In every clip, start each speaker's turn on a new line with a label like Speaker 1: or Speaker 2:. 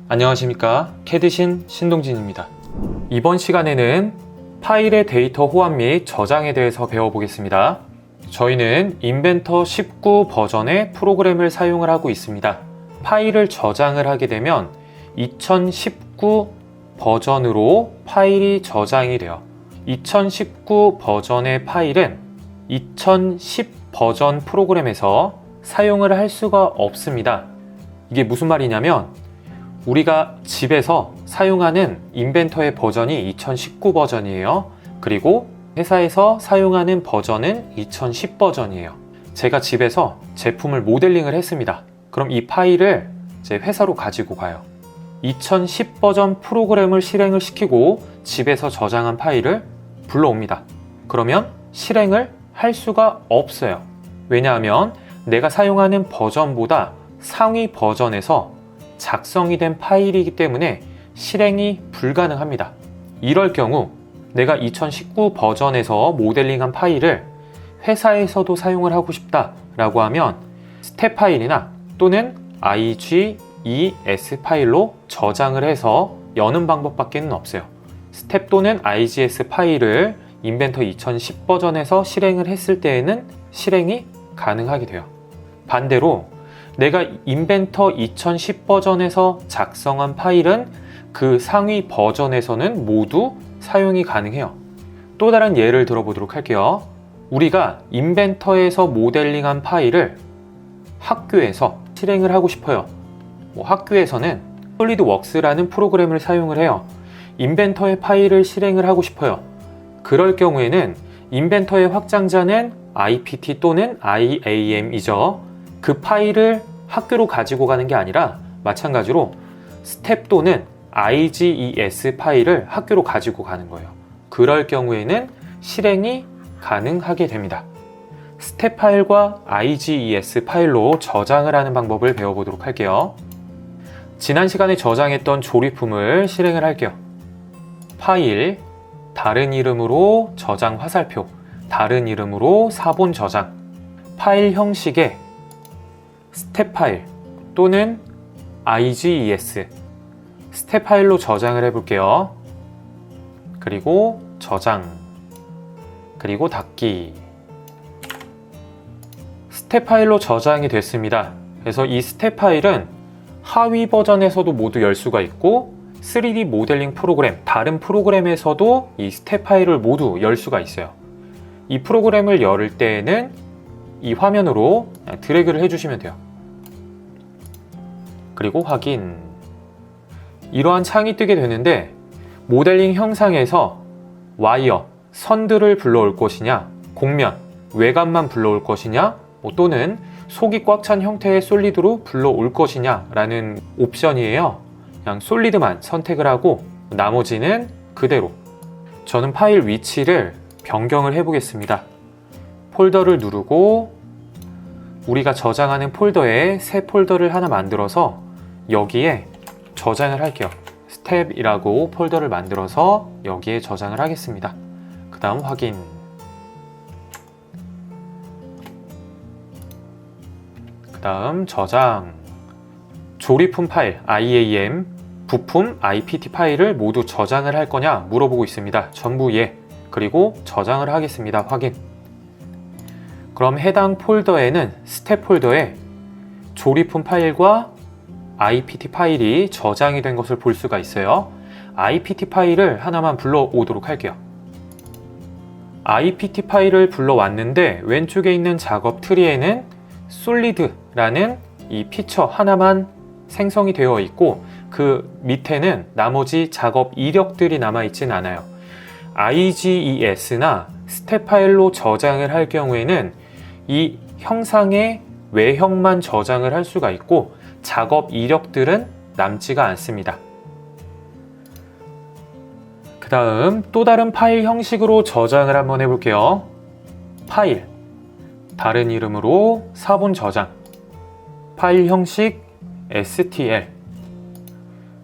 Speaker 1: 안녕하십니까, 캐드신 신동진입니다. 이번 시간에는 파일의 데이터 호환 및 저장에 대해서 배워보겠습니다. 저희는 인벤터 19 버전의 프로그램을 사용을 하고 있습니다. 파일을 저장을 하게 되면 2019 버전으로 파일이 저장이 돼요. 2019 버전의 파일은 2010 버전 프로그램에서 사용을 할 수가 없습니다. 이게 무슨 말이냐면 우리가 집에서 사용하는 인벤터의 버전이 2019 버전이에요. 그리고 회사에서 사용하는 버전은 2010 버전이에요. 제가 집에서 제품을 모델링을 했습니다. 그럼 이 파일을 제 회사로 가지고 가요. 2010 버전 프로그램을 실행을 시키고 집에서 저장한 파일을 불러옵니다. 그러면 실행을 할 수가 없어요. 왜냐하면 내가 사용하는 버전보다 상위 버전에서 작성이 된 파일이기 때문에 실행이 불가능합니다. 이럴 경우 내가 2019 버전에서 모델링한 파일을 회사에서도 사용을 하고 싶다라고 하면 스텝 파일이나 또는 IGES 파일로 저장을 해서 여는 방법밖에 없어요. 스텝 또는 IGS 파일을 인벤터 2010 버전에서 실행을 했을 때에는 실행이 가능하게 돼요. 반대로 내가 인벤터 2010 버전에서 작성한 파일은 그 상위 버전에서는 모두 사용이 가능해요. 또 다른 예를 들어보도록 할게요. 우리가 인벤터에서 모델링한 파일을 학교에서 실행을 하고 싶어요. 학교에서는 솔리드웍스라는 프로그램을 사용을 해요. 인벤터의 파일을 실행을 하고 싶어요. 그럴 경우에는 인벤터의 확장자는 IPT 또는 IAM이죠. 그 파일을 학교로 가지고 가는 게 아니라 마찬가지로 스텝 또는 IGES 파일을 학교로 가지고 가는 거예요. 그럴 경우에는 실행이 가능하게 됩니다. 스텝 파일과 IGES 파일로 저장을 하는 방법을 배워보도록 할게요. 지난 시간에 저장했던 조립품을 실행을 할게요. 파일, 다른 이름으로 저장 화살표, 다른 이름으로 사본 저장, 파일 형식의 스텝 파일 또는 IGES 스텝 파일로 저장을 해볼게요. 그리고 저장, 그리고 닫기. 스텝 파일로 저장이 됐습니다. 그래서 이 스텝 파일은 하위 버전에서도 모두 열 수가 있고 3D 모델링 프로그램, 다른 프로그램에서도 이 스텝 파일을 모두 열 수가 있어요. 이 프로그램을 열을 때에는 이 화면으로 드래그를 해주시면 돼요. 그리고 확인. 이러한 창이 뜨게 되는데 모델링 형상에서 와이어, 선들을 불러올 것이냐, 곡면, 외관만 불러올 것이냐, 또는 속이 꽉 찬 형태의 솔리드로 불러올 것이냐 라는 옵션이에요. 그냥 솔리드만 선택을 하고 나머지는 그대로. 저는 파일 위치를 변경을 해보겠습니다. 폴더를 누르고 우리가 저장하는 폴더에 새 폴더를 하나 만들어서 여기에 저장을 할게요. 스텝이라고 폴더를 만들어서 여기에 저장을 하겠습니다. 그 다음 확인. 그 다음 저장. 조립품 파일 IAM, 부품 IPT 파일을 모두 저장을 할 거냐 물어보고 있습니다. 전부 예. 그리고 저장을 하겠습니다. 확인. 그럼 해당 폴더에는 스텝 폴더에 조립품 파일과 IPT 파일이 저장이 된 것을 볼 수가 있어요. IPT 파일을 하나만 불러오도록 할게요. IPT 파일을 불러왔는데 왼쪽에 있는 작업 트리에는 솔리드라는 이 피처 하나만 생성이 되어 있고 그 밑에는 나머지 작업 이력들이 남아있진 않아요. IGES나 스텝 파일로 저장을 할 경우에는 이 형상의 외형만 저장을 할 수가 있고 작업 이력들은 남지가 않습니다. 그 다음 또 다른 파일 형식으로 저장을 한번 해볼게요. 파일, 다른 이름으로 사본 저장, 파일 형식 STL.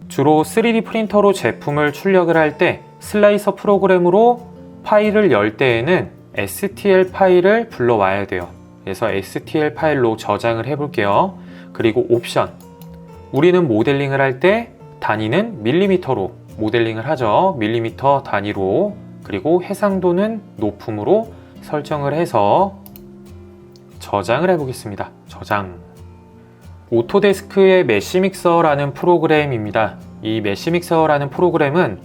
Speaker 1: 주로 3D 프린터로 제품을 출력을 할 때 슬라이서 프로그램으로 파일을 열 때에는 STL 파일을 불러와야 돼요. 그래서 STL 파일로 저장을 해볼게요. 그리고 옵션. 우리는 모델링을 할 때 단위는 밀리미터로 모델링을 하죠. 밀리미터 단위로. 그리고 해상도는 높음으로 설정을 해서 저장을 해보겠습니다. 저장. 오토데스크의 메쉬믹서라는 프로그램입니다. 이 메쉬믹서라는 프로그램은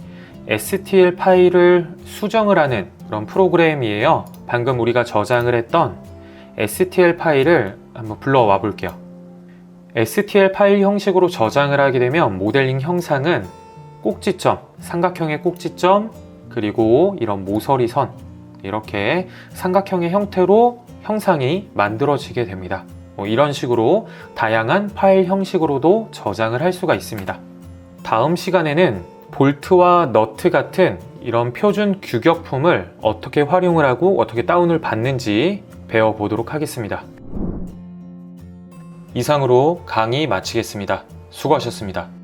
Speaker 1: STL 파일을 수정을 하는 그런 프로그램이에요. 방금 우리가 저장을 했던 STL 파일을 한번 불러와 볼게요. STL 파일 형식으로 저장을 하게 되면 모델링 형상은 꼭지점, 삼각형의 꼭지점, 그리고 이런 모서리 선, 이렇게 삼각형의 형태로 형상이 만들어지게 됩니다. 이런 식으로 다양한 파일 형식으로도 저장을 할 수가 있습니다. 다음 시간에는 볼트와 너트 같은 이런 표준 규격품을 어떻게 활용을 하고 어떻게 다운을 받는지 배워보도록 하겠습니다. 이상으로 강의 마치겠습니다. 수고하셨습니다.